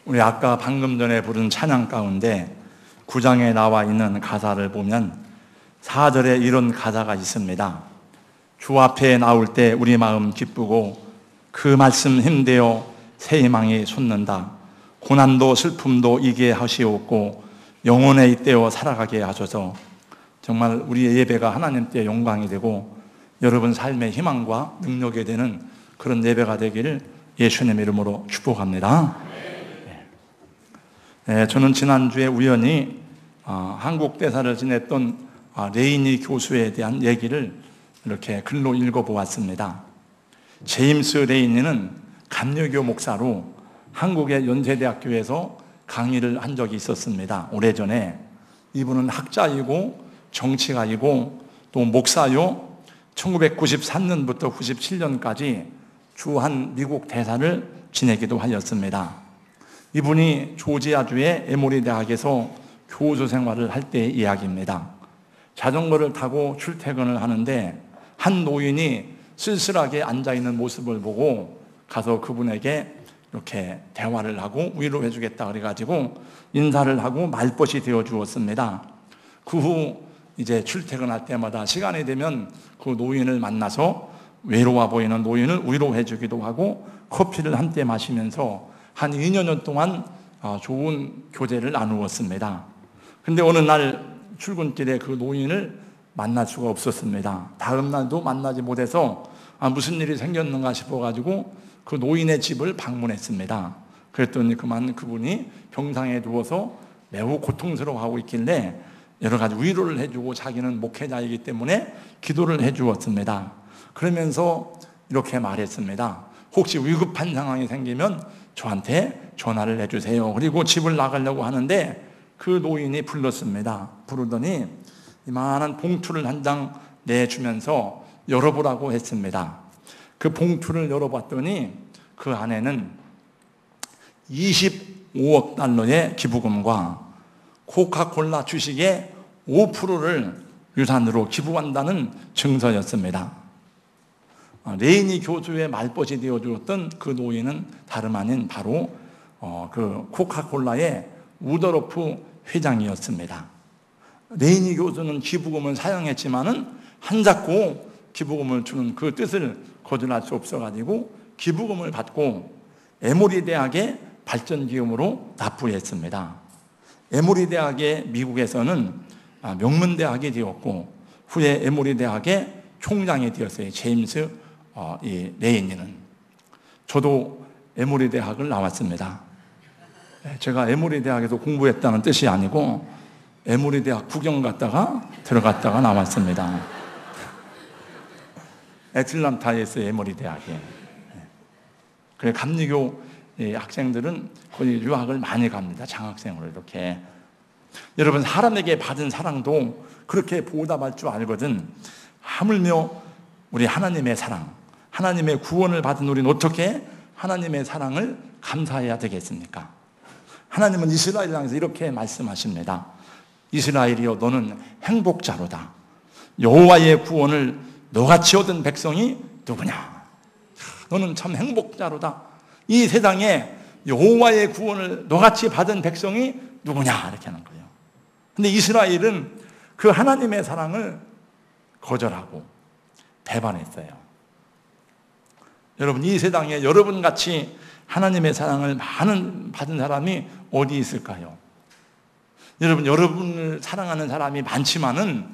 우리 아까 방금 전에 부른 찬양 가운데 9장에 나와 있는 가사를 보면 4절에 이런 가사가 있습니다. 주 앞에 나올 때 우리 마음 기쁘고 그 말씀 힘대어 새 희망이 솟는다. 고난도 슬픔도 이게 하시옵고 영혼에 잇대어 살아가게 하소서. 정말 우리의 예배가 하나님께 영광이 되고 여러분 삶의 희망과 능력이 되는 그런 예배가 되기를 예수님 이름으로 축복합니다. 저는 지난주에 우연히 한국 대사를 지냈던 레이니 교수에 대한 얘기를 이렇게 글로 읽어보았습니다. 제임스 레이니는 감리교 목사로 한국의 연세대학교에서 강의를 한 적이 있었습니다. 오래전에. 이분은 학자이고 정치가이고 또 목사요. 1993년부터 97년까지 주 한 미국 대사를 지내기도 하였습니다. 이분이 조지아주의 에모리 대학에서 교수 생활을 할 때의 이야기입니다. 자전거를 타고 출퇴근을 하는데 한 노인이 쓸쓸하게 앉아있는 모습을 보고 가서 그분에게 이렇게 대화를 하고 위로해 주겠다 그래가지고 인사를 하고 말벗이 되어 주었습니다. 그 후 이제 출퇴근할 때마다 시간이 되면 그 노인을 만나서 외로워 보이는 노인을 위로해 주기도 하고 커피를 함께 마시면서 한 2여 년 동안 좋은 교제를 나누었습니다. 근데 어느 날 출근길에 그 노인을 만날 수가 없었습니다. 다음 날도 만나지 못해서 무슨 일이 생겼는가 싶어가지고 그 노인의 집을 방문했습니다. 그랬더니 그분이 병상에 누워서 매우 고통스러워하고 있길래 여러 가지 위로를 해주고 자기는 목회자이기 때문에 기도를 해주었습니다. 그러면서 이렇게 말했습니다. 혹시 위급한 상황이 생기면 저한테 전화를 해주세요. 그리고 집을 나가려고 하는데 그 노인이 불렀습니다. 부르더니 이만한 봉투를 한 장 내주면서 열어보라고 했습니다. 그 봉투를 열어봤더니 그 안에는 25억 달러의 기부금과 코카콜라 주식의 5%를 유산으로 기부한다는 증서였습니다. 레이니 교수의 말벗이 되어주었던 그 노인은 다름 아닌 바로 그 코카콜라의 우더로프 회장이었습니다. 레이니 교수는 기부금을 사용했지만은 한자코 기부금을 주는 그 뜻을 거절할 수 없어가지고 기부금을 받고 에모리 대학의 발전기금으로 납부했습니다. 에모리 대학의 미국에서는 명문대학이 되었고 후에 에모리 대학의 총장이 되었어요. 제임스 레이니는. 저도 에모리 대학을 나왔습니다. 제가 에모리 대학에서 공부했다는 뜻이 아니고 에모리 대학 구경 갔다가 들어갔다가 나왔습니다. 애틀란타에서 에모리 대학에. 그래 감리교 학생들은 거기 유학을 많이 갑니다. 장학생으로 이렇게. 여러분 사람에게 받은 사랑도 그렇게 보답할 줄 알거든. 하물며 우리 하나님의 사랑, 하나님의 구원을 받은 우리는 어떻게 하나님의 사랑을 감사해야 되겠습니까? 하나님은 이스라엘을 향해서 이렇게 말씀하십니다. 이스라엘이여 너는 행복자로다. 여호와의 구원을 너같이 얻은 백성이 누구냐? 너는 참 행복자로다. 이 세상에 여호와의 구원을 너같이 받은 백성이 누구냐? 이렇게 하는 거예요. 근데 이스라엘은 그 하나님의 사랑을 거절하고 배반했어요. 여러분 이 세상에 여러분같이 하나님의 사랑을 많은 받은 사람이 어디 있을까요? 여러분 여러분을 사랑하는 사람이 많지만은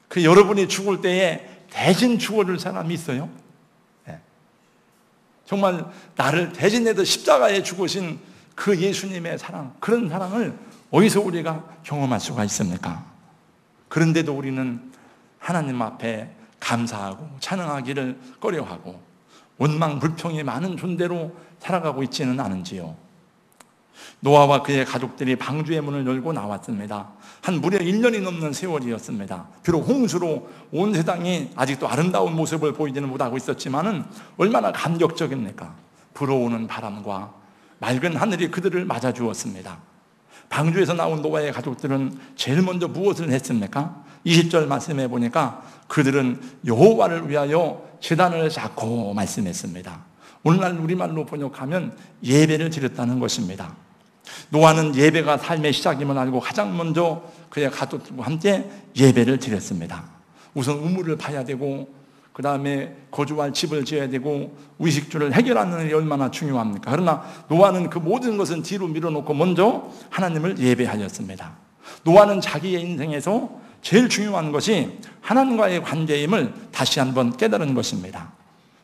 그 여러분이 죽을 때에 대신 죽어줄 사람이 있어요? 네. 정말 나를 대신해서 십자가에 죽으신 그 예수님의 사랑, 그런 사랑을 어디서 우리가 경험할 수가 있습니까? 그런데도 우리는 하나님 앞에 감사하고 찬양하기를 꺼려하고 원망 불평이 많은 존재로 살아가고 있지는 않은지요. 노아와 그의 가족들이 방주의 문을 열고 나왔습니다. 한 무려 1년이 넘는 세월이었습니다. 비록 홍수로 온 세상이 아직도 아름다운 모습을 보이지는 못하고 있었지만은 얼마나 감격적입니까? 불어오는 바람과 맑은 하늘이 그들을 맞아주었습니다. 방주에서 나온 노아의 가족들은 제일 먼저 무엇을 했습니까? 20절 말씀해 보니까 그들은 여호와를 위하여 제단을 쌓고 말씀했습니다. 오늘날 우리말로 번역하면 예배를 드렸다는 것입니다. 노아는 예배가 삶의 시작임을 알고 가장 먼저 그의 가족들과 함께 예배를 드렸습니다. 우선 우물을 파야 되고, 그 다음에 거주할 집을 지어야 되고, 의식주를 해결하는 일이 얼마나 중요합니까? 그러나 노아는 그 모든 것은 뒤로 밀어놓고 먼저 하나님을 예배하였습니다. 노아는 자기의 인생에서 제일 중요한 것이 하나님과의 관계임을 다시 한번 깨달은 것입니다.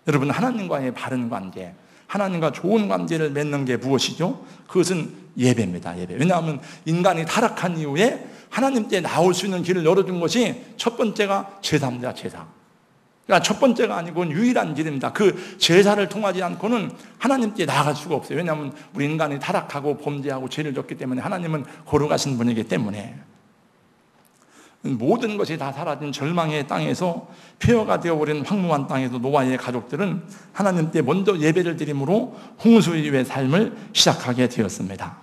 여러분, 하나님과의 바른 관계, 하나님과 좋은 관계를 맺는 게 무엇이죠? 그것은 예배입니다. 예배. 왜냐하면 인간이 타락한 이후에 하나님께 나올 수 있는 길을 열어준 것이 첫 번째가 제사입니다. 제사. 그러니까 첫 번째가 아니고 유일한 길입니다. 그 제사를 통하지 않고는 하나님께 나아갈 수가 없어요. 왜냐하면 우리 인간이 타락하고 범죄하고 죄를 졌기 때문에 하나님은 거룩하신 분이기 때문에. 모든 것이 다 사라진 절망의 땅에서 폐허가 되어버린 황무한 땅에서 노아의 가족들은 하나님께 먼저 예배를 드림으로 홍수 이후의 삶을 시작하게 되었습니다.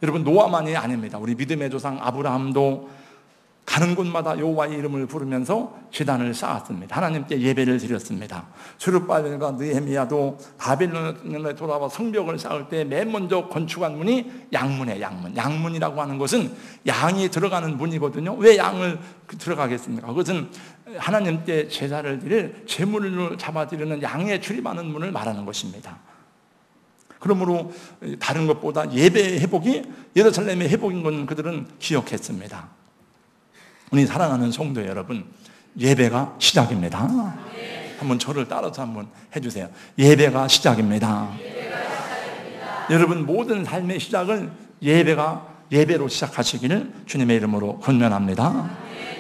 여러분, 노아만이 아닙니다. 우리 믿음의 조상 아브라함도 가는 곳마다 여호와의 이름을 부르면서 제단을 쌓았습니다. 하나님께 예배를 드렸습니다. 스룹바벨과 느헤미야도 바벨론에 돌아와 성벽을 쌓을 때 맨 먼저 건축한 문이 양문이에요. 양문. 양문이라고 하는 것은 양이 들어가는 문이거든요. 왜 양을 들어가겠습니까? 그것은 하나님께 제사를 드릴 제물을 잡아드리는 양에 출입하는 문을 말하는 것입니다. 그러므로 다른 것보다 예배의 회복이 예루살렘의 회복인 건 그들은 기억했습니다. 우리 사랑하는 성도 여러분, 예배가 시작입니다. 한번 저를 따라서 한번 해주세요. 예배가 시작입니다. 여러분, 모든 삶의 시작을 예배로 시작하시기를 주님의 이름으로 권면합니다.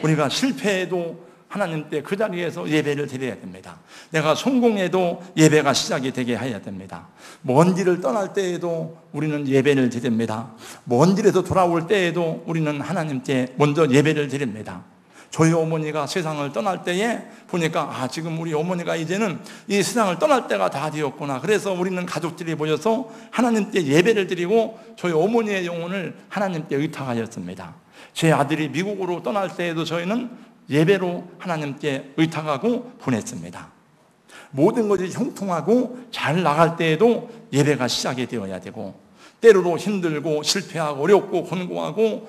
우리가 실패해도 하나님께 그 자리에서 예배를 드려야 됩니다. 내가 성공해도 예배가 시작이 되게 해야 됩니다. 먼 길을 떠날 때에도 우리는 예배를 드립니다. 먼 길에서 돌아올 때에도 우리는 하나님께 먼저 예배를 드립니다. 저희 어머니가 세상을 떠날 때에 보니까 지금 우리 어머니가 이제는 이 세상을 떠날 때가 다 되었구나. 그래서 우리는 가족들이 모여서 하나님께 예배를 드리고 저희 어머니의 영혼을 하나님께 의탁하였습니다. 제 아들이 미국으로 떠날 때에도 저희는 예배로 하나님께 의탁하고 보냈습니다. 모든 것이 형통하고 잘 나갈 때에도 예배가 시작이 되어야 되고, 때로도 힘들고 실패하고 어렵고 곤고하고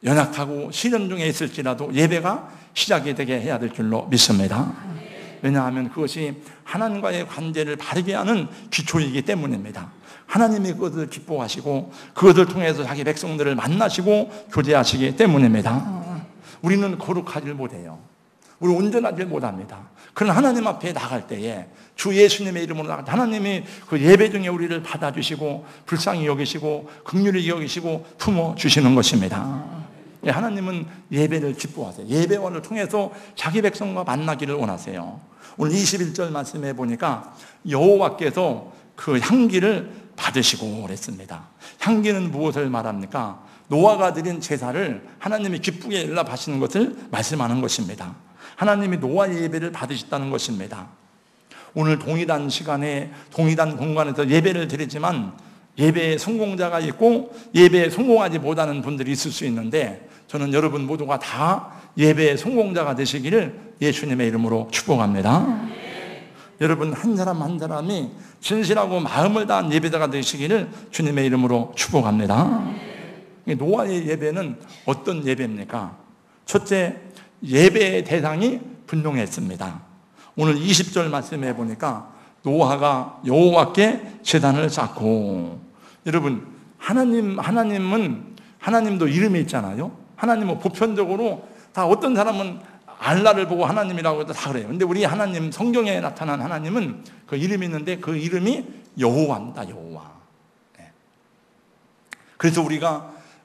연약하고 시련 중에 있을지라도 예배가 시작이 되게 해야 될 줄로 믿습니다. 왜냐하면 그것이 하나님과의 관계를 바르게 하는 기초이기 때문입니다. 하나님이 그것을 기뻐하시고 그것을 통해서 자기 백성들을 만나시고 교제하시기 때문입니다. 우리는 거룩하지 못해요. 우리 온전하지 못합니다. 그러나 하나님 앞에 나갈 때에 주 예수님의 이름으로 나갈 때 하나님이 그 예배 중에 우리를 받아주시고 불쌍히 여기시고 긍휼히 여기시고 품어주시는 것입니다. 하나님은 예배를 기뻐하세요. 예배원을 통해서 자기 백성과 만나기를 원하세요. 오늘 21절 말씀해 보니까 여호와께서 그 향기를 받으시고 그랬습니다. 향기는 무엇을 말합니까? 노아가 드린 제사를 하나님이 기쁘게 연락하시는 것을 말씀하는 것입니다. 하나님이 노아의 예배를 받으셨다는 것입니다. 오늘 동일한 시간에 동일한 공간에서 예배를 드리지만 예배에 성공자가 있고 예배에 성공하지 못하는 분들이 있을 수 있는데, 저는 여러분 모두가 다 예배의 성공자가 되시기를 예수님의 이름으로 축복합니다. 여러분 한 사람 한 사람이 진실하고 마음을 다한 예배자가 되시기를 주님의 이름으로 축복합니다. 노아의 예배는 어떤 예배입니까? 첫째, 예배의 대상이 분명했습니다. 오늘 20절 말씀해 보니까 노아가 여호와께 제단을 쌓고, 여러분 하나님도 이름이 있잖아요. 하나님은 보편적으로 다 어떤 사람은 알라를 보고 하나님이라고 다 그래요. 근데 우리 하나님, 성경에 나타난 하나님은 그 이름이 있는데 그 이름이 여호와입니다. 여호와. 그래서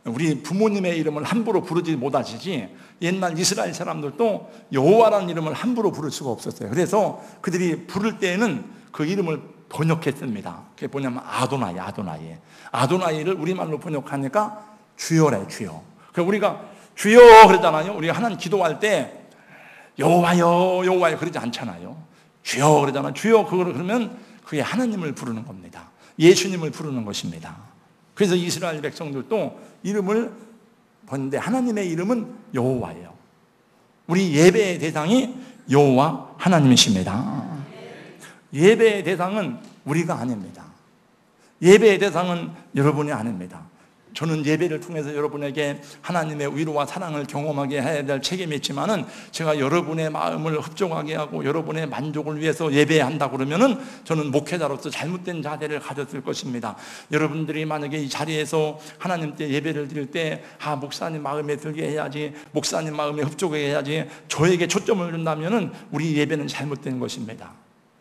우리 부모님의 이름을 함부로 부르지 못하시지, 옛날 이스라엘 사람들도 여호와라는 이름을 함부로 부를 수가 없었어요. 그래서 그들이 부를 때에는 그 이름을 번역했습니다. 그게 뭐냐면 아도나이를 우리말로 번역하니까 주여래, 주여. 그래서 우리가 주여 그러잖아요. 우리가 하나님 기도할 때 여호와여 여호와여 그러지 않잖아요. 주여 그러잖아요. 주여 그러면 그게 하나님을 부르는 겁니다. 예수님을 부르는 것입니다. 그래서 이스라엘 백성들도 이름을 보는데 하나님의 이름은 여호와예요. 우리 예배의 대상이 여호와 하나님이십니다. 예배의 대상은 우리가 아닙니다. 예배의 대상은 여러분이 아닙니다. 저는 예배를 통해서 여러분에게 하나님의 위로와 사랑을 경험하게 해야 될 책임이 있지만은, 제가 여러분의 마음을 흡족하게 하고 여러분의 만족을 위해서 예배한다 그러면은 저는 목회자로서 잘못된 자세를 가졌을 것입니다. 여러분들이 만약에 이 자리에서 하나님께 예배를 드릴 때 목사님 마음에 들게 해야지, 목사님 마음에 흡족하게 해야지, 저에게 초점을 준다면은 우리 예배는 잘못된 것입니다.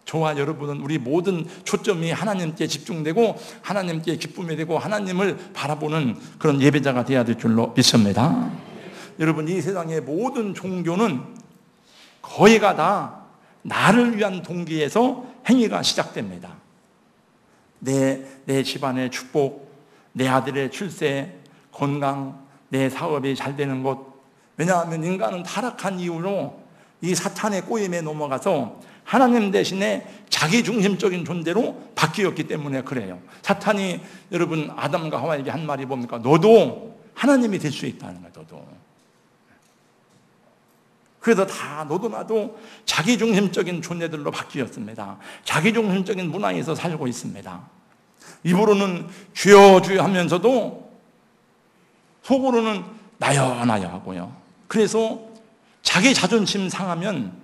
저와 여러분은 우리 모든 초점이 하나님께 집중되고 하나님께 기쁨이 되고 하나님을 바라보는 그런 예배자가 되어야 될 줄로 믿습니다. 여러분, 이 세상의 모든 종교는 거의가 다 나를 위한 동기에서 행위가 시작됩니다. 내 집안의 축복, 내 아들의 출세, 건강, 내 사업이 잘 되는 것. 왜냐하면 인간은 타락한 이후로 이 사탄의 꼬임에 넘어가서 하나님 대신에 자기중심적인 존재로 바뀌었기 때문에 그래요. 사탄이 여러분 아담과 하와에게 한 말이 뭡니까? 너도 하나님이 될 수 있다는 거예요. 너도. 그래서 다 너도 나도 자기중심적인 존재들로 바뀌었습니다. 자기중심적인 문화에서 살고 있습니다. 입으로는 주여 주여 하면서도 속으로는 나여 나여 하고요. 그래서 자기 자존심 상하면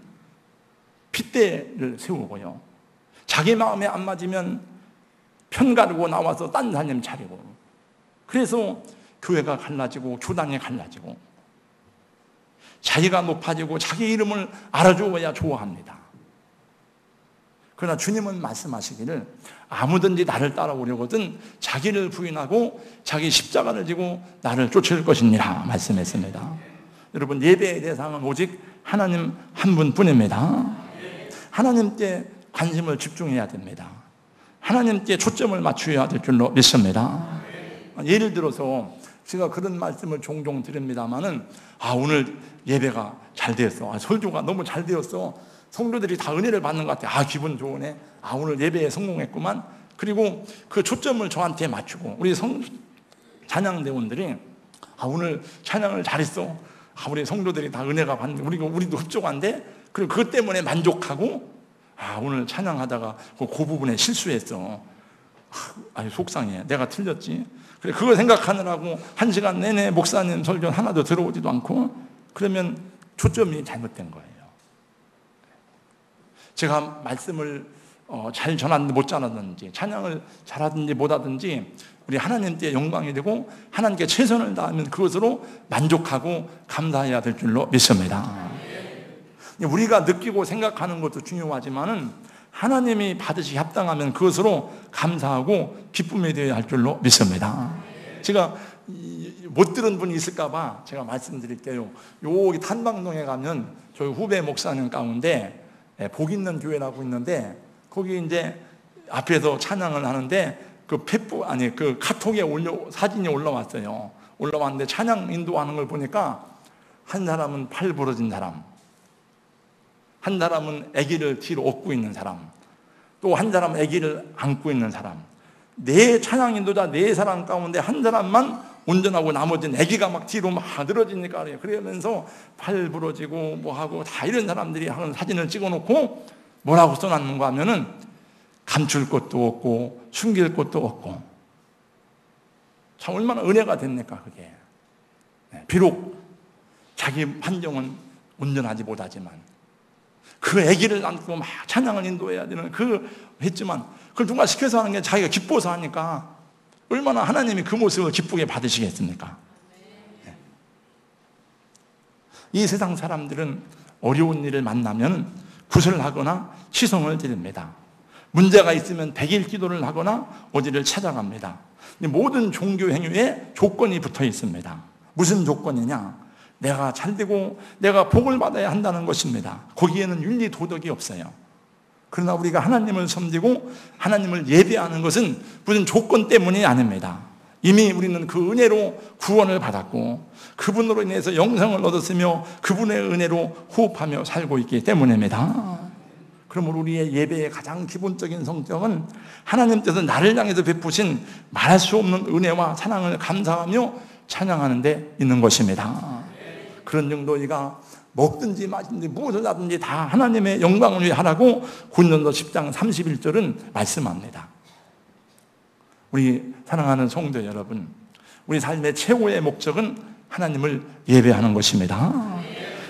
핏대를 세우고요. 자기 마음에 안 맞으면 편가르고 나와서 딴 사람 차리고, 그래서 교회가 갈라지고 교단이 갈라지고, 자기가 높아지고 자기 이름을 알아주어야 좋아합니다. 그러나 주님은 말씀하시기를 아무든지 나를 따라오려거든 자기를 부인하고 자기 십자가를 지고 나를 쫓을 것이니라 말씀했습니다. 여러분, 예배의 대상은 오직 하나님 한 분뿐입니다. 하나님께 관심을 집중해야 됩니다. 하나님께 초점을 맞춰야 될 줄로 믿습니다. 예를 들어서 제가 그런 말씀을 종종 드립니다마는 오늘 예배가 잘 되었어. 설교가 너무 잘 되었어. 성도들이 다 은혜를 받는 것 같아. 기분 좋으네. 오늘 예배에 성공했구만. 그리고 그 초점을 저한테 맞추고 우리 찬양대원들이 오늘 찬양을 잘했어. 우리 성도들이 다 은혜가 받는, 우리도 흡족한데, 그리고 그것 때문에 만족하고, 오늘 찬양하다가 그 부분에 실수했어. 속상해. 내가 틀렸지. 그래, 그거 생각하느라고 1시간 내내 목사님 설교 하나도 들어오지도 않고, 그러면 초점이 잘못된 거예요. 제가 말씀을 잘 전하든지 못 전하든지, 찬양을 잘하든지 못하든지 우리 하나님께 영광이 되고 하나님께 최선을 다하면 그것으로 만족하고 감사해야 될 줄로 믿습니다. 우리가 느끼고 생각하는 것도 중요하지만은 하나님이 받으시 합당하면 그것으로 감사하고 기쁨이 되어야 할 줄로 믿습니다. 제가 못 들은 분이 있을까 봐 제가 말씀드릴게요. 여기 탄방동에 가면 저희 후배 목사님 가운데 복 있는 교회라고 있는데, 거기 이제 앞에서 찬양을 하는데 그 카톡에 사진이 올라왔어요. 올라왔는데 찬양 인도하는 걸 보니까 한 사람은 팔 부러진 사람, 한 사람은 아기를 뒤로 업고 있는 사람, 또 한 사람은 아기를 안고 있는 사람, 네 찬양 인도자 네 사람 가운데 한 사람만 운전하고 나머지는 아기가 막 뒤로 막 늘어지니까 그러면서 팔 부러지고 뭐하고 다 이런 사람들이 하는 사진을 찍어놓고 뭐라고 써놨는가 하면은 감출 것도 없고 숨길 것도 없고. 참 얼마나 은혜가 됐니까 그게. 비록 자기 환경은 온전하지 못하지만 그 아기를 안고 막 찬양을 인도해야 되는 했지만 그걸 누가 시켜서 하는 게 자기가 기뻐서 하니까 얼마나 하나님이 그 모습을 기쁘게 받으시겠습니까? 이 세상 사람들은 어려운 일을 만나면 구슬을 하거나 시성을 드립니다. 문제가 있으면 100일 기도를 하거나 어디를 찾아갑니다. 모든 종교 행위에 조건이 붙어 있습니다. 무슨 조건이냐? 내가 잘되고 내가 복을 받아야 한다는 것입니다. 거기에는 윤리 도덕이 없어요. 그러나 우리가 하나님을 섬기고 하나님을 예배하는 것은 무슨 조건 때문이 아닙니다. 이미 우리는 그 은혜로 구원을 받았고 그분으로 인해서 영생을 얻었으며 그분의 은혜로 호흡하며 살고 있기 때문입니다. 그러므로 우리의 예배의 가장 기본적인 성격은 하나님께서 나를 향해서 베푸신 말할 수 없는 은혜와 사랑을 감사하며 찬양하는 데 있는 것입니다. 그런 정도이가 먹든지 마시든지 무엇을 하든지 다 하나님의 영광을 위해 하라고 고린도서 10장 31절은 말씀합니다. 우리 사랑하는 성도 여러분, 우리 삶의 최고의 목적은 하나님을 예배하는 것입니다.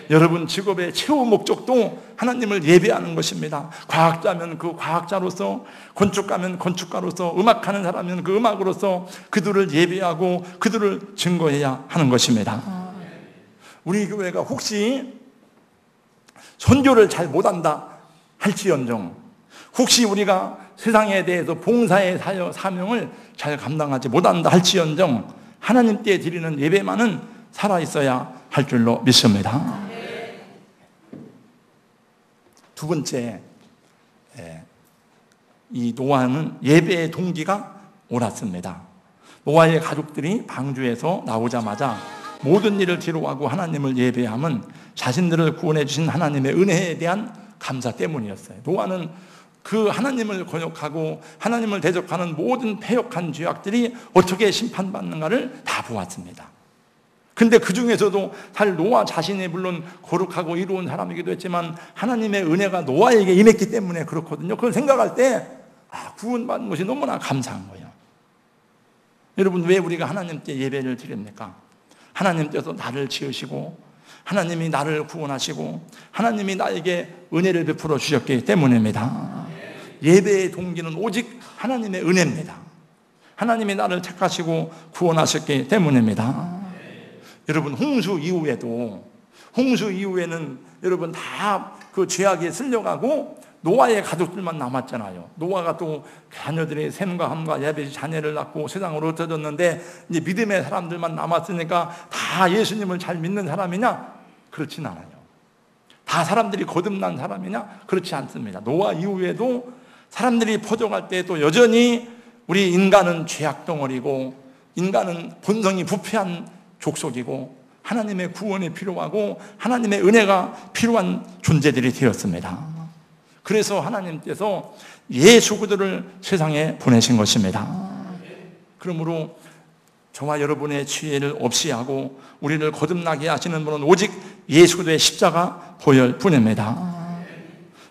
여러분 직업의 최후 목적도 하나님을 예배하는 것입니다. 과학자면 그 과학자로서, 건축가면 건축가로서, 음악하는 사람이면 그 음악으로서 그들을 예배하고 그들을 증거해야 하는 것입니다. 우리 교회가 혹시 선교를 잘 못한다 할지언정, 혹시 우리가 세상에 대해서 봉사의 사명을 잘 감당하지 못한다 할지언정, 하나님께 드리는 예배만은 살아있어야 할 줄로 믿습니다. 두 번째, 이 노아는 예배의 동기가 옳았습니다. 노아의 가족들이 방주에서 나오자마자 모든 일을 뒤로하고 하나님을 예배함은 자신들을 구원해 주신 하나님의 은혜에 대한 감사 때문이었어요. 노아는 그 하나님을 거역하고 하나님을 대적하는 모든 패역한 죄악들이 어떻게 심판받는가를 다 보았습니다. 근데 그 중에서도 사실 노아 자신이 물론 거룩하고 이로운 사람이기도 했지만 하나님의 은혜가 노아에게 임했기 때문에 그렇거든요. 그걸 생각할 때 구원받는 것이 너무나 감사한 거예요. 여러분, 왜 우리가 하나님께 예배를 드립니까? 하나님께서 나를 지으시고 하나님이 나를 구원하시고 하나님이 나에게 은혜를 베풀어 주셨기 때문입니다. 예배의 동기는 오직 하나님의 은혜입니다. 하나님이 나를 택하시고 구원하셨기 때문입니다. 여러분, 홍수 이후에는 여러분 다 그 죄악에 쓸려가고 노아의 가족들만 남았잖아요. 노아가 또 자녀들이 셈과 함과 야벳이 자녀를 낳고 세상으로 흩어졌는데 이제 믿음의 사람들만 남았으니까 다 예수님을 잘 믿는 사람이냐? 그렇진 않아요. 다 사람들이 거듭난 사람이냐? 그렇지 않습니다. 노아 이후에도 사람들이 퍼져갈 때 또 여전히 우리 인간은 죄악 덩어리고 인간은 본성이 부패한 족속이고 하나님의 구원이 필요하고 하나님의 은혜가 필요한 존재들이 되었습니다. 그래서 하나님께서 예수 그리스도를 세상에 보내신 것입니다. 그러므로 저와 여러분의 지혜를 없이 하고 우리를 거듭나게 하시는 분은 오직 예수 그리스도의 십자가 보혈 뿐입니다.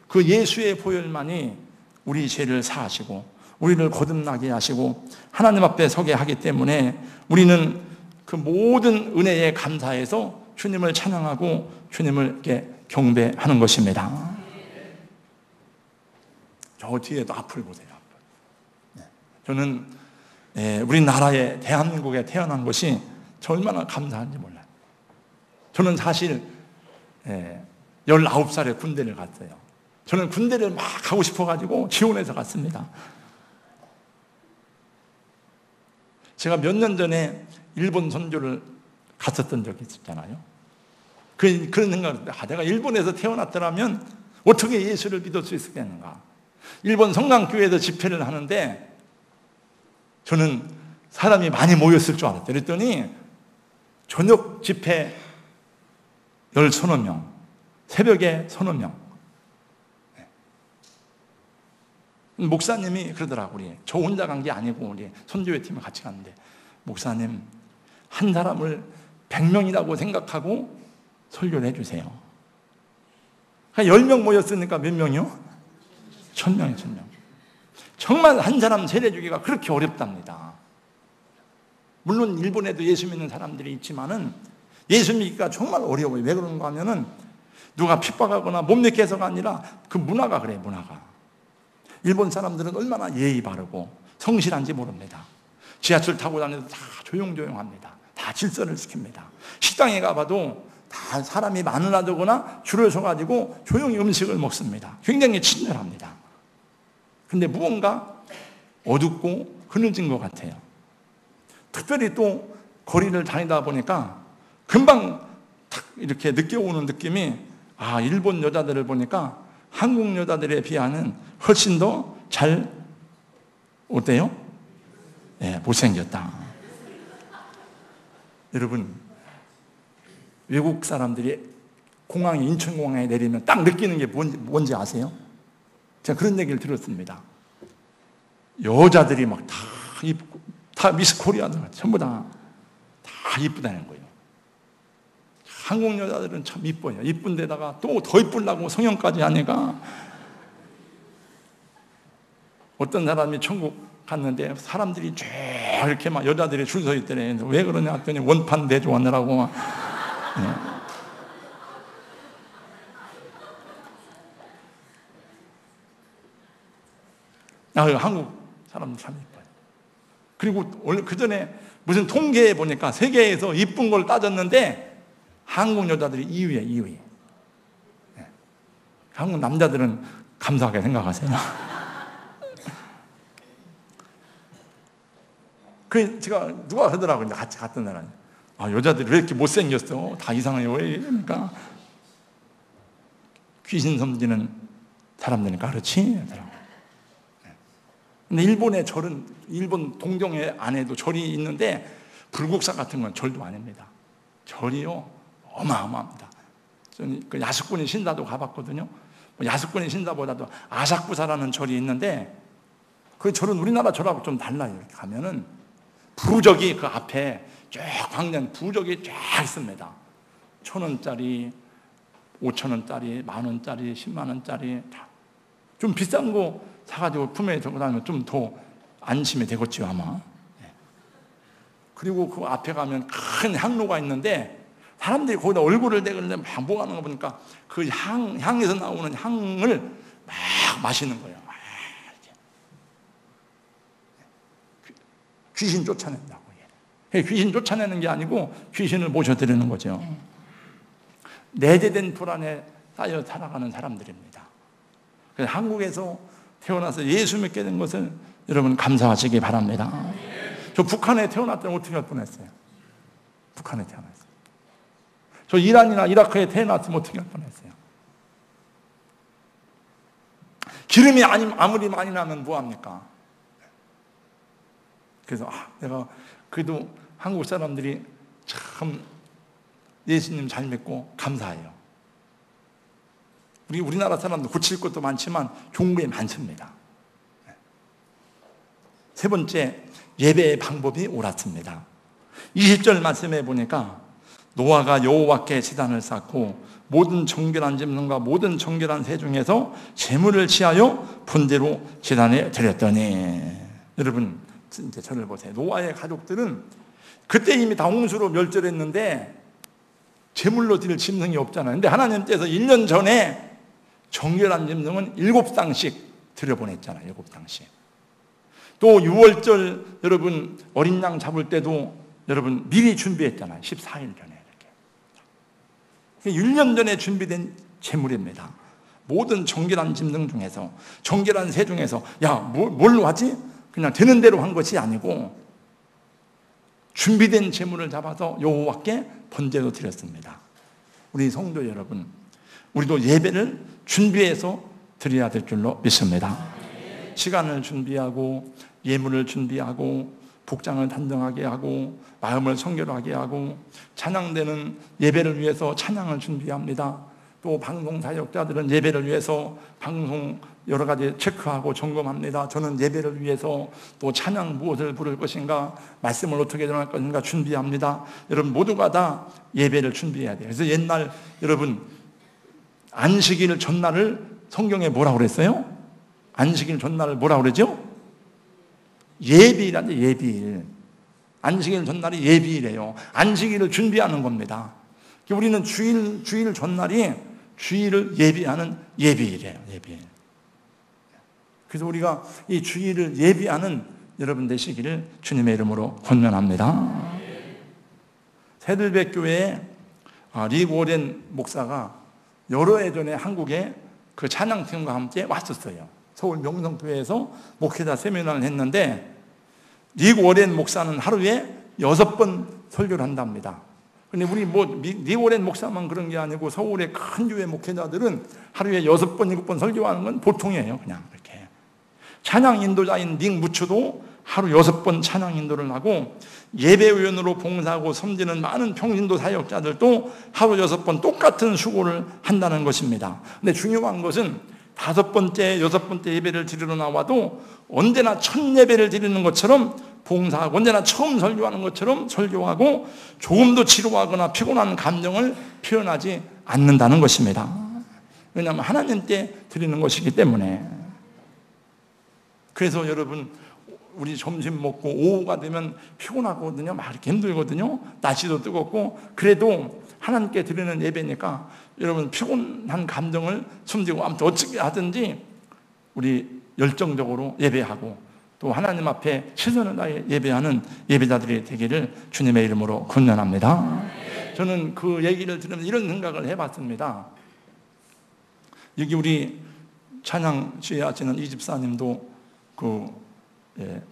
그 예수의 보혈만이 우리 죄를 사하시고 우리를 거듭나게 하시고 하나님 앞에 서게 하기 때문에 우리는 그 모든 은혜에 감사해서 주님을 찬양하고 주님을 이렇게 경배하는 것입니다. 저 뒤에도 앞을 보세요. 저는 우리나라에 대한민국에 태어난 것이 저 얼마나 감사한지 몰라요. 저는 사실 19살에 군대를 갔어요. 저는 군대를 막 가고 싶어가지고 지원해서 갔습니다. 제가 몇 년 전에 일본 선교를 갔었던 적이 있었잖아요. 그런 생각을 내가 일본에서 태어났더라면 어떻게 예수를 믿을 수 있었겠는가. 일본 성강교회에서 집회를 하는데 저는 사람이 많이 모였을 줄 알았어요. 그랬더니 저녁 집회 10서너 명, 새벽에 서너 명. 목사님이 그러더라고요. 우리 저 혼자 간 게 아니고 우리 선교회 팀을 같이 갔는데, 목사님 한 사람을 100명이라고 생각하고 설교를 해주세요. 10명 모였으니까 몇 명이요? 1000명. 정말 한 사람 세례주기가 그렇게 어렵답니다. 물론 일본에도 예수 믿는 사람들이 있지만은 예수 믿기가 정말 어려워요. 왜 그런가 하면은 누가 핍박하거나 못 믿게 해서가 아니라 그 문화가 그래요. 문화가. 일본 사람들은 얼마나 예의 바르고 성실한지 모릅니다. 지하철 타고 다녀도 다 조용조용합니다. 다 질서를 지킵니다. 식당에 가봐도 다 사람이 많으라거나 줄을 서가지고 조용히 음식을 먹습니다. 굉장히 친절합니다. 근데 무언가 어둡고 흐느진 것 같아요. 특별히 또 거리를 다니다 보니까 금방 탁 이렇게 느껴오는 느낌이, 일본 여자들을 보니까 한국 여자들에 비하면 훨씬 더 잘, 어때요? 못생겼다. 여러분, 외국 사람들이 공항에, 인천공항에 내리면 딱 느끼는 게 뭔지 아세요? 제가 그런 얘기를 들었습니다. 여자들이 막 다 미스 코리아들 전부 다 이쁘다는 거예요. 한국 여자들은 참 이뻐요. 이쁜 데다가 또 더 이쁘려고 성형까지 하니까. 어떤 사람이 천국 갔는데 사람들이 쭉 이렇게 막 여자들이 줄 서 있더래. 왜 그러냐 했더니 원판 내조하느라고 막. 한국 사람들 참 이뻐요. 그리고 원래 그 전에 무슨 통계에 보니까 세계에서 이쁜 걸 따졌는데 한국 여자들이 2위에 2위. 한국 남자들은 감사하게 생각하세요. 그 제가 누가 하더라고요. 같이 갔던 사람이. 여자들이 왜 이렇게 못생겼어? 다 이상해요. 왜 이러니까 귀신 섬기는 사람들이니까 그렇지. 근데 일본의 절은 일본 동경의 안에도 절이 있는데 불국사 같은 건 절도 아닙니다. 절이요 어마어마합니다. 저는 그 야스쿠니 신사도 가봤거든요. 야스쿠니 신사보다도 아사쿠사라는 절이 있는데 그 절은 우리나라 절하고 좀 달라요. 이렇게 가면은 부적이 그 앞에 쫙 광장 부적이 쫙 있습니다. 1,000원짜리, 5,000원짜리, 10,000원짜리, 10만원짜리 좀 비싼 거 사가지고 품에 들고 다니면 좀 더 안심이 되겠지요 아마. 그리고 그 앞에 가면 큰 향로가 있는데 사람들이 거기다 얼굴을 대고 막 모아놓은 거 보니까 그 향에서 나오는 향을 막 마시는 거예요. 막 귀신 쫓아낸다고. 귀신 쫓아내는 게 아니고 귀신을 모셔드리는 거죠. 내재된 불안에 쌓여 살아가는 사람들입니다. 그래서 한국에서 태어나서 예수 믿게 된 것을 여러분 감사하시기 바랍니다. 저 북한에 태어났더니 어떻게 할 뻔했어요? 북한에 태어났어요. 저 이란이나 이라크에 태어났으면 어떻게 할 뻔했어요? 기름이 아무리 많이 나면 뭐합니까? 그래서 내가 그래도 한국 사람들이 참 예수님 잘 믿고 감사해요. 우리나라 사람도 고칠 것도 많지만 좋은 게 많습니다. 세 번째, 예배의 방법이 옳았습니다. 20절 말씀에 보니까 노아가 여호와께 제단을 쌓고 모든 정결한 짐승과 모든 정결한 새 중에서 제물을 취하여 본대로 제단에 드렸더니, 여러분 이제 저를 보세요. 노아의 가족들은 그때 이미 다 홍수로 멸절했는데 제물로 드릴 짐승이 없잖아요. 근데 하나님께서 1년 전에 정결한 짐승은 7쌍씩 드려보냈잖아요. 7쌍씩. 또 6월절 여러분 어린 양 잡을 때도 여러분 미리 준비했잖아요. 14일 전에 이렇게. 1년 전에 준비된 제물입니다. 모든 정결한 짐승 중에서, 정결한 새 중에서, 뭘로 하지? 그냥 되는 대로 한 것이 아니고 준비된 제물을 잡아서 여호와께 번제로 드렸습니다. 우리 성도 여러분, 우리도 예배를 준비해서 드려야 될 줄로 믿습니다. 시간을 준비하고 예물을 준비하고 복장을 단정하게 하고 마음을 성결하게 하고 찬양되는 예배를 위해서 찬양을 준비합니다. 또 방송 사역자들은 예배를 위해서 방송 여러 가지 체크하고 점검합니다. 저는 예배를 위해서 또 찬양 무엇을 부를 것인가, 말씀을 어떻게 전할 것인가 준비합니다. 여러분 모두가 다 예배를 준비해야 돼요. 그래서 옛날 여러분 안식일 전날을 성경에 뭐라고 그랬어요? 안식일 전날을 뭐라고 그러죠? 예비일인데 예비일. 안식일 전날이 예비일이에요. 안식일을 준비하는 겁니다. 우리는 주일 전날이 주일을 예비하는 예비일이에요. 예비일. 그래서 우리가 이 주일을 예비하는 여러분 되시기를 주님의 이름으로 권면합니다. 새들백 교회에 리 워렌 목사가 여러 해 전에 한국에 그 찬양팀과 함께 왔었어요. 서울 명성교회에서 목회자 세미나를 했는데 리 워렌 목사는 하루에 6번 설교를 한답니다. 근데 우리 리 워렌 목사만 그런 게 아니고 서울의 큰 교회 목회자들은 하루에 6번, 7번 설교하는 건 보통이에요. 그냥 이렇게. 찬양 인도자인 닉 무츠도 하루 6번 찬양 인도를 하고 예배위원으로 봉사하고 섬기는 많은 평신도 사역자들도 하루 6번 똑같은 수고를 한다는 것입니다. 근데 중요한 것은 5번째, 6번째 예배를 드리러 나와도 언제나 첫 예배를 드리는 것처럼 봉사하고 언제나 처음 설교하는 것처럼 설교하고 조금도 지루하거나 피곤한 감정을 표현하지 않는다는 것입니다. 왜냐하면 하나님께 드리는 것이기 때문에. 그래서 여러분, 우리 점심 먹고 오후가 되면 피곤하거든요. 막 이렇게 힘들거든요. 날씨도 뜨겁고. 그래도 하나님께 드리는 예배니까 여러분 피곤한 감정을 숨기고 아무튼 어떻게 하든지 우리 열정적으로 예배하고 또 하나님 앞에 최선을 다해 예배하는 예배자들이 되기를 주님의 이름으로 권면합니다. 저는 그 얘기를 들으면서 이런 생각을 해봤습니다. 여기 우리 찬양 지휘하시는 이 집사님도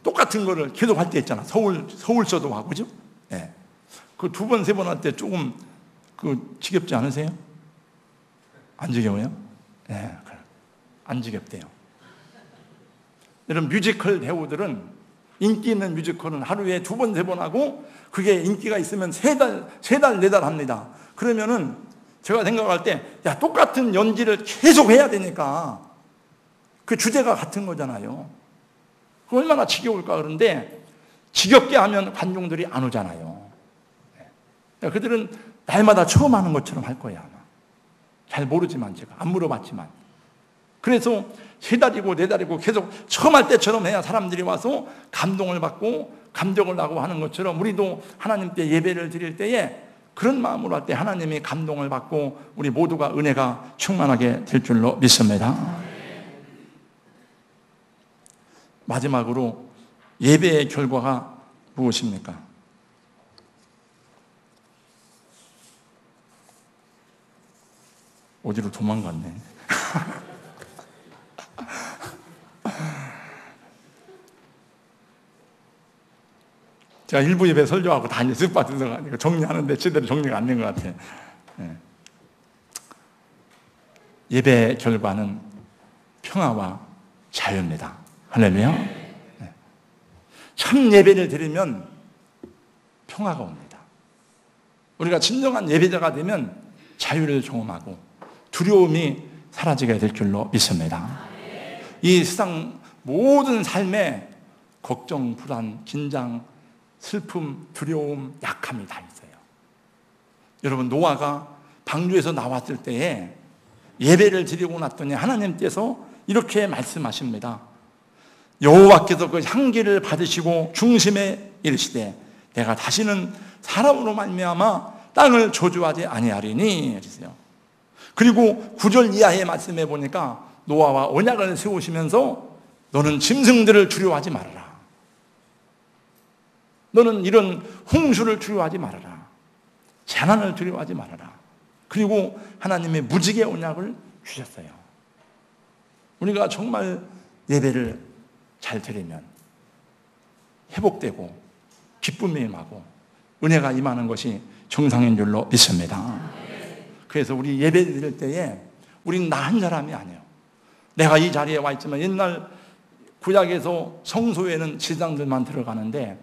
똑같은 거를 계속 할 때 있잖아. 서울서도 하고, 그죠? 예. 그 2번, 3번 할 때 조금 지겹지 않으세요? 안 지겨워요? 예. 안 지겹대요. 여러분, 뮤지컬 배우들은, 인기 있는 뮤지컬은 하루에 2번, 3번 하고, 그게 인기가 있으면 3달, 4달 합니다. 그러면은 제가 생각할 때, 야, 똑같은 연기를 계속 해야 되니까 그 주제가 같은 거잖아요. 그 얼마나 지겨울까. 그런데 지겹게 하면 관중들이 안 오잖아요. 그들은 날마다 처음 하는 것처럼 할 거예요, 아마. 잘 모르지만, 제가 안 물어봤지만. 그래서 3달이고 4달이고 계속 처음 할 때처럼 해야 사람들이 와서 감동을 받고 감격을 하고 하는 것처럼 우리도 하나님께 예배를 드릴 때에 그런 마음으로 할 때 하나님이 감동을 받고 우리 모두가 은혜가 충만하게 될 줄로 믿습니다. 마지막으로 예배의 결과가 무엇입니까? 어디로 도망갔네. 제가 일부 예배 설교하고 다 이제 쓱빠져서 정리하는데 제대로 정리가 안 된 것 같아요. 예배의 결과는 평화와 자유입니다. 할렐루야. 참 예배를 드리면 평화가 옵니다. 우리가 진정한 예배자가 되면 자유를 경험하고 두려움이 사라지게 될 줄로 믿습니다. 이 세상 모든 삶에 걱정, 불안, 긴장, 슬픔, 두려움, 약함이 다 있어요. 여러분, 노아가 방주에서 나왔을 때에 예배를 드리고 났더니 하나님께서 이렇게 말씀하십니다. 여호와께서 그 향기를 받으시고 중심에 이르시되 내가 다시는 사람으로 말미암아 땅을 저주하지 아니하리니 그러세요. 그리고 9절 이하의 말씀에 보니까 노아와 언약을 세우시면서 너는 짐승들을 두려워하지 말아라. 너는 이런 홍수를 두려워하지 말아라. 재난을 두려워하지 말아라. 그리고 하나님의 무지개 언약을 주셨어요. 우리가 정말 예배를 잘 드리면 회복되고 기쁨이 임하고 은혜가 임하는 것이 정상인 줄로 믿습니다. 그래서 우리 예배 드릴 때에 우리는 나 한 사람이 아니에요. 내가 이 자리에 와 있지만 옛날 구약에서 성소에는 제사장들만 들어가는데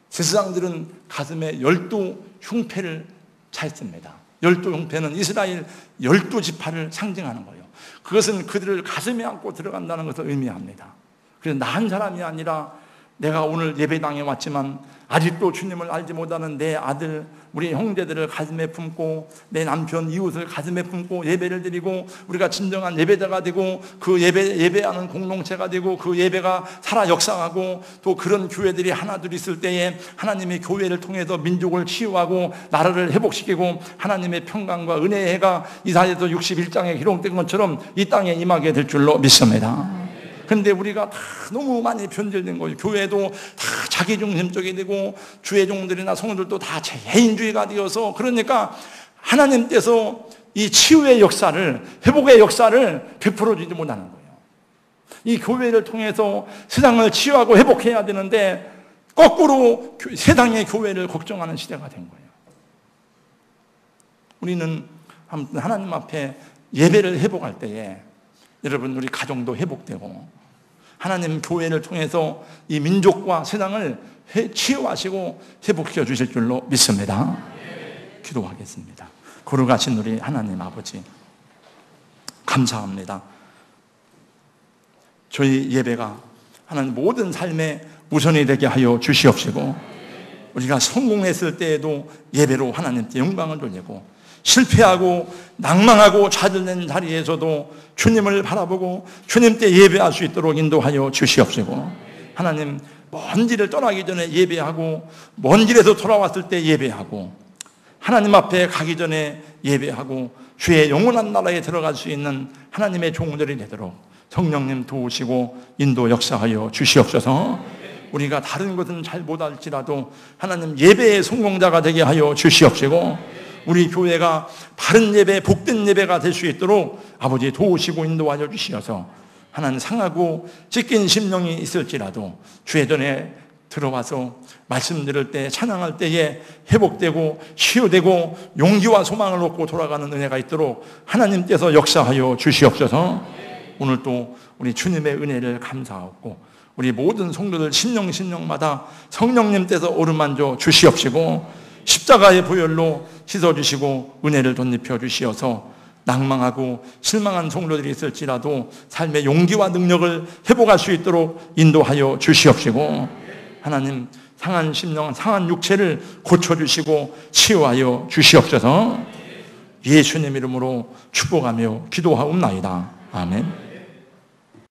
제사장들은 가슴에 12흉패를 찼습니다. 12흉패는 이스라엘 12지파를 상징하는 거예요. 그것은 그들을 가슴에 안고 들어간다는 것을 의미합니다. 그래서 나 한 사람이 아니라 내가 오늘 예배당에 왔지만 아직도 주님을 알지 못하는 내 아들, 우리 형제들을 가슴에 품고 내 남편, 이웃을 가슴에 품고 예배를 드리고 우리가 진정한 예배자가 되고 그 예배하는 공동체가 되고 그 예배가 살아 역사하고 또 그런 교회들이 하나둘 있을 때에 하나님의 교회를 통해서 민족을 치유하고 나라를 회복시키고 하나님의 평강과 은혜의 해가 이사야서 61장에 기록된 것처럼 이 땅에 임하게 될 줄로 믿습니다. 근데 우리가 다 너무 많이 변질된 거예요. 교회도 다 자기중심적이 되고 주의 종들이나 성도들도 다 개인주의가 되어서 그러니까 하나님께서 이 치유의 역사를, 회복의 역사를 베풀어 주지 못하는 거예요. 이 교회를 통해서 세상을 치유하고 회복해야 되는데 거꾸로 세상의 교회를 걱정하는 시대가 된 거예요. 우리는 하나님 앞에 예배를 회복할 때에 여러분 우리 가정도 회복되고 하나님 교회를 통해서 이 민족과 세상을 치유하시고 회복시켜 주실 줄로 믿습니다. 기도하겠습니다. 거룩하신 우리 하나님 아버지 감사합니다. 저희 예배가 하나님 모든 삶의 우선이 되게 하여 주시옵시고, 우리가 성공했을 때에도 예배로 하나님께 영광을 돌리고, 실패하고 낭망하고 좌절된 자리에서도 주님을 바라보고 주님께 예배할 수 있도록 인도하여 주시옵시고, 하나님 먼 길을 떠나기 전에 예배하고, 먼 길에서 돌아왔을 때 예배하고, 하나님 앞에 가기 전에 예배하고, 주의 영원한 나라에 들어갈 수 있는 하나님의 종들이 되도록 성령님 도우시고 인도 역사하여 주시옵소서. 우리가 다른 것은 잘 못할지라도 하나님 예배의 성공자가 되게 하여 주시옵시고, 우리 교회가 바른 예배, 복된 예배가 될 수 있도록 아버지 도우시고 인도하여 주시어서 하나님 상하고 찢긴 심령이 있을지라도 주의 전에 들어와서 말씀 들을 때, 찬양할 때에 회복되고 치유되고 용기와 소망을 얻고 돌아가는 은혜가 있도록 하나님께서 역사하여 주시옵소서. 오늘 또 우리 주님의 은혜를 감사하고 우리 모든 성도들 신령마다 성령님께서 어루만져 주시옵시고, 십자가의 보혈로 씻어주시고 은혜를 덧입혀 주시어서 낭망하고 실망한 성도들이 있을지라도 삶의 용기와 능력을 회복할 수 있도록 인도하여 주시옵시고, 하나님 상한 심령, 상한 육체를 고쳐주시고 치유하여 주시옵소서. 예수님 이름으로 축복하며 기도하옵나이다. 아멘.